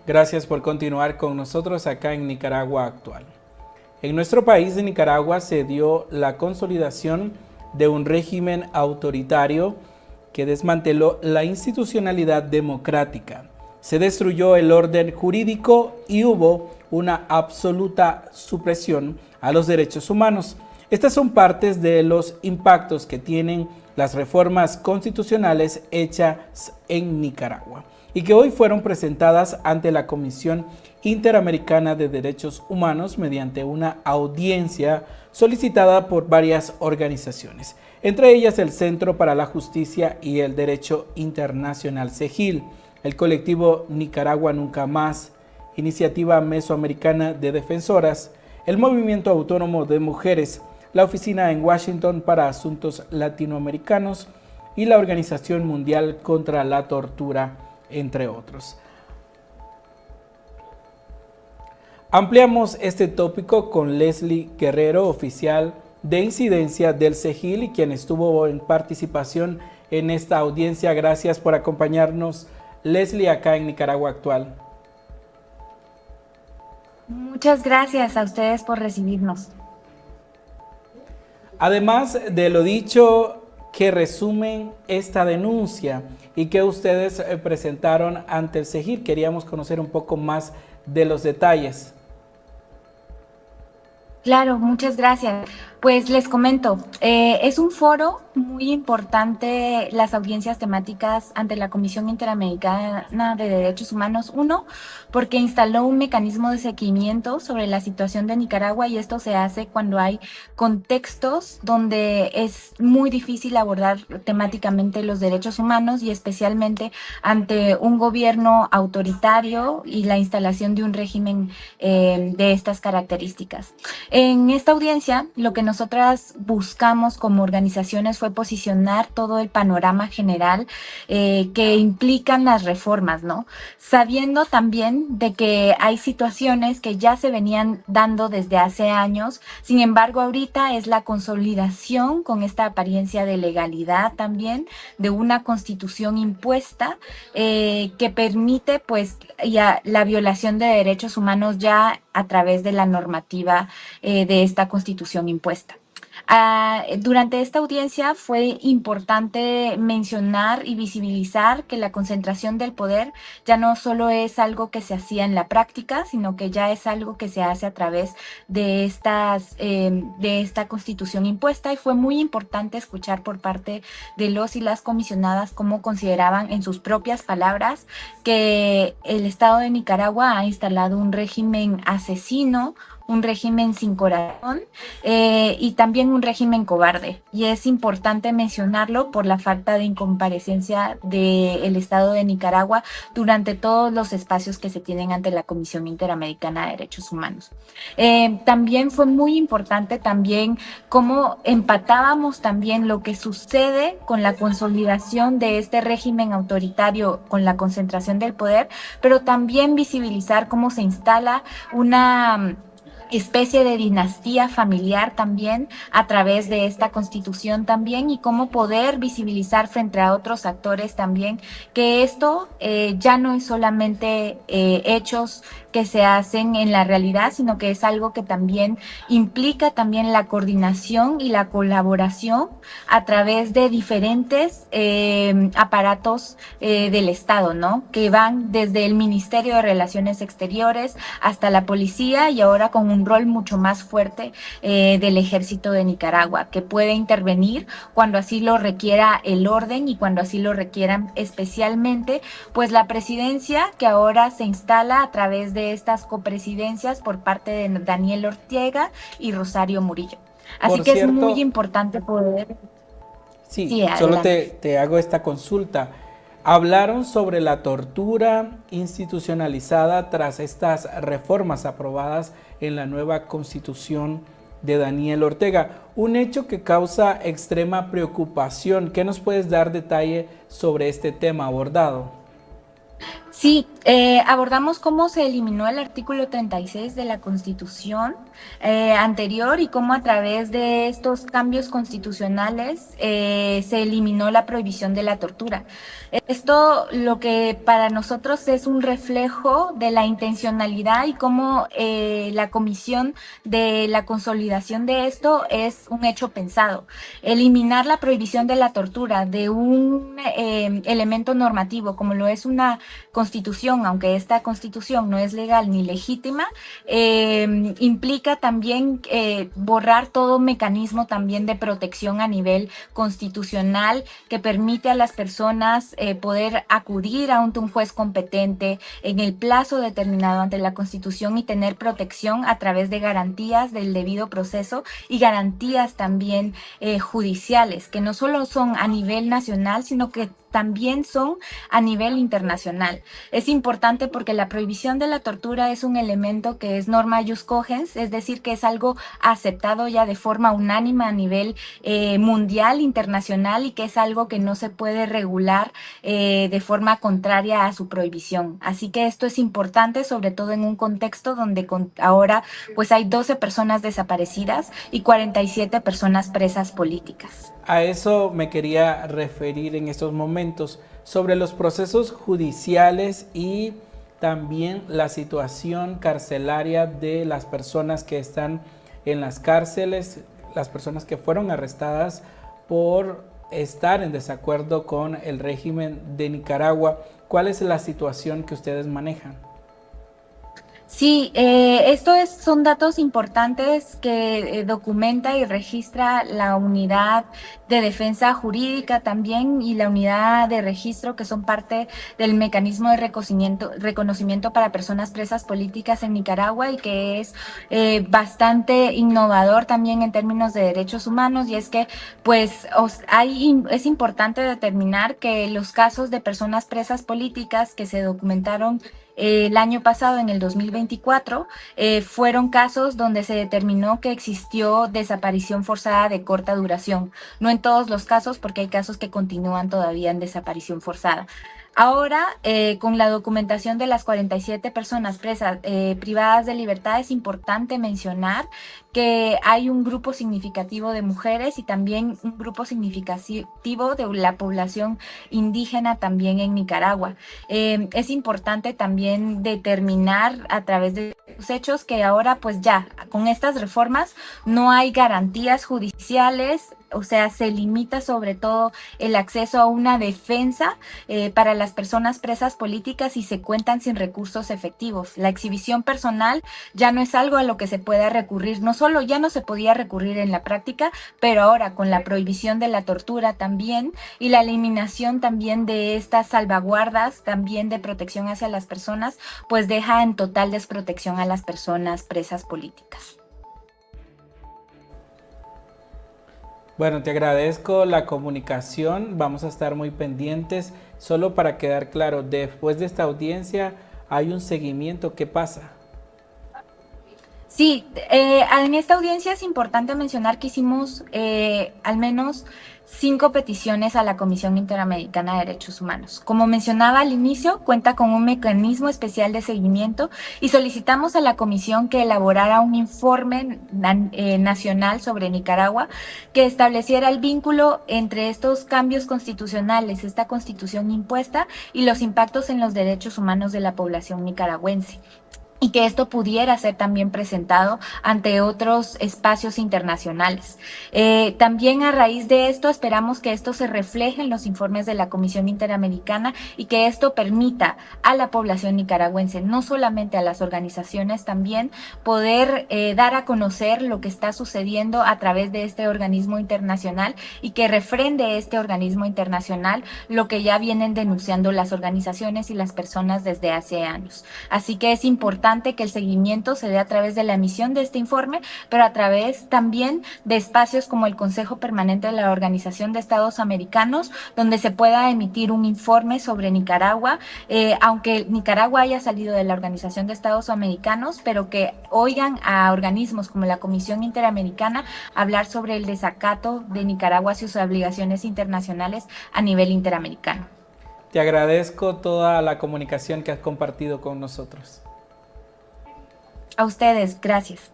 Gracias por continuar con nosotros acá en Nicaragua Actual. En nuestro país, de Nicaragua, se dio la consolidación de un régimen autoritario que desmanteló la institucionalidad democrática. Se destruyó el orden jurídico y hubo una absoluta supresión a los derechos humanos. Estas son partes de los impactos que tienen las reformas constitucionales hechas en Nicaragua y que hoy fueron presentadas ante la Comisión Interamericana de Derechos Humanos mediante una audiencia solicitada por varias organizaciones, entre ellas el Centro para la Justicia y el Derecho Internacional CEGIL, el colectivo Nicaragua Nunca Más, Iniciativa Mesoamericana de Defensoras, el Movimiento Autónomo de Mujeres, la Oficina en Washington para Asuntos Latinoamericanos y la Organización Mundial contra la Tortura, entre otros. Ampliamos este tópico con Leslie Guerrero, oficial de incidencia del CEGIL y quien estuvo en participación en esta audiencia. Gracias por acompañarnos, Leslie, acá en Nicaragua Actual. Muchas gracias a ustedes por recibirnos. Además de lo dicho, que resumen esta denuncia y que ustedes presentaron ante el CEGIL, queríamos conocer un poco más de los detalles. Claro, muchas gracias. Pues les comento, es un foro muy importante las audiencias temáticas ante la Comisión Interamericana de Derechos Humanos. Uno, porque instaló un mecanismo de seguimiento sobre la situación de Nicaragua y esto se hace cuando hay contextos donde es muy difícil abordar temáticamente los derechos humanos y especialmente ante un gobierno autoritario y la instalación de un régimen de estas características. En esta audiencia, lo que nosotras buscamos como organizaciones fue posicionar todo el panorama general que implican las reformas, ¿no? Sabiendo también de que hay situaciones que ya se venían dando desde hace años, sin embargo, ahorita es la consolidación con esta apariencia de legalidad también, de una constitución impuesta que permite pues ya la violación de derechos humanos ya a través de la normativa de esta constitución impuesta. Durante esta audiencia fue importante mencionar y visibilizar que la concentración del poder ya no solo es algo que se hacía en la práctica, sino que ya es algo que se hace a través de esta constitución impuesta y fue muy importante escuchar por parte de los y las comisionadas cómo consideraban en sus propias palabras que el Estado de Nicaragua ha instalado un régimen asesino, un régimen sin corazón y también un régimen cobarde. Y es importante mencionarlo por la falta de incomparecencia del Estado de Nicaragua durante todos los espacios que se tienen ante la Comisión Interamericana de Derechos Humanos. También fue muy importante también cómo empatábamos también lo que sucede con la consolidación de este régimen autoritario, con la concentración del poder, pero también visibilizar cómo se instala una especie de dinastía familiar también a través de esta constitución también y cómo poder visibilizar frente a otros actores también que esto ya no es solamente hechos que se hacen en la realidad, sino que es algo que también implica también la coordinación y la colaboración a través de diferentes aparatos del Estado, ¿no? Que van desde el Ministerio de Relaciones Exteriores hasta la policía y ahora con un rol mucho más fuerte del Ejército de Nicaragua, que puede intervenir cuando así lo requiera el orden y cuando así lo requieran especialmente, pues la presidencia que ahora se instala a través de estas copresidencias por parte de Daniel Ortega y Rosario Murillo. Así que es muy importante poder... Sí, solo te hago esta consulta. Hablaron sobre la tortura institucionalizada tras estas reformas aprobadas en la nueva constitución de Daniel Ortega, un hecho que causa extrema preocupación. ¿Qué nos puedes dar detalle sobre este tema abordado? Sí, abordamos cómo se eliminó el artículo 36 de la Constitución anterior y cómo a través de estos cambios constitucionales se eliminó la prohibición de la tortura. Esto lo que para nosotros es un reflejo de la intencionalidad y cómo la comisión de la consolidación de esto es un hecho pensado. Eliminar la prohibición de la tortura de un elemento normativo como lo es una constitución, aunque esta constitución no es legal ni legítima, implica también borrar todo mecanismo también de protección a nivel constitucional que permite a las personas poder acudir a un juez competente en el plazo determinado ante la Constitución y tener protección a través de garantías del debido proceso y garantías también judiciales, que no solo son a nivel nacional, sino que también son a nivel internacional. Es importante porque la prohibición de la tortura es un elemento que es norma ius cogens, es decir, que es algo aceptado ya de forma unánime a nivel mundial, internacional, y que es algo que no se puede regular de forma contraria a su prohibición. Así que esto es importante, sobre todo en un contexto donde ahora pues hay 12 personas desaparecidas y 47 personas presas políticas. A eso me quería referir en estos momentos, sobre los procesos judiciales y también la situación carcelaria de las personas que están en las cárceles, las personas que fueron arrestadas por estar en desacuerdo con el régimen de Nicaragua. ¿Cuál es la situación que ustedes manejan? Sí, son datos importantes que documenta y registra la unidad de defensa jurídica también y la unidad de registro que son parte del mecanismo de reconocimiento para personas presas políticas en Nicaragua y que es bastante innovador también en términos de derechos humanos, y es que pues es importante determinar que los casos de personas presas políticas que se documentaron el año pasado, en el 2024, fueron casos donde se determinó que existió desaparición forzada de corta duración. No en todos los casos, porque hay casos que continúan todavía en desaparición forzada. Ahora, con la documentación de las 47 personas presas privadas de libertad, es importante mencionar que hay un grupo significativo de mujeres y también un grupo significativo de la población indígena también en Nicaragua. Es importante también determinar a través de los hechos que ahora pues ya con estas reformas no hay garantías judiciales, o sea, se limita sobre todo el acceso a una defensa para las personas presas políticas y se cuentan sin recursos efectivos. La exhibición personal ya no es algo a lo que se pueda recurrir, no solo ya no se podía recurrir en la práctica, pero ahora con la prohibición de la tortura también y la eliminación también de estas salvaguardas también de protección hacia las personas, pues deja en total desprotección a las personas presas políticas. Bueno, te agradezco la comunicación, vamos a estar muy pendientes. Solo para quedar claro, después de esta audiencia hay un seguimiento, ¿qué pasa? Sí, en esta audiencia es importante mencionar que hicimos al menos 5 peticiones a la Comisión Interamericana de Derechos Humanos. Como mencionaba al inicio, cuenta con un mecanismo especial de seguimiento y solicitamos a la Comisión que elaborara un informe nacional sobre Nicaragua que estableciera el vínculo entre estos cambios constitucionales, esta constitución impuesta, y los impactos en los derechos humanos de la población nicaragüense, y que esto pudiera ser también presentado ante otros espacios internacionales. También a raíz de esto esperamos que esto se refleje en los informes de la Comisión Interamericana y que esto permita a la población nicaragüense, no solamente a las organizaciones, también poder dar a conocer lo que está sucediendo a través de este organismo internacional y que refrende este organismo internacional lo que ya vienen denunciando las organizaciones y las personas desde hace años. Así que es importante que el seguimiento se dé a través de la emisión de este informe, pero a través también de espacios como el Consejo Permanente de la Organización de Estados Americanos, donde se pueda emitir un informe sobre Nicaragua, aunque Nicaragua haya salido de la Organización de Estados Americanos, pero que oigan a organismos como la Comisión Interamericana hablar sobre el desacato de Nicaragua hacia sus obligaciones internacionales a nivel interamericano. Te agradezco toda la comunicación que has compartido con nosotros. A ustedes, gracias.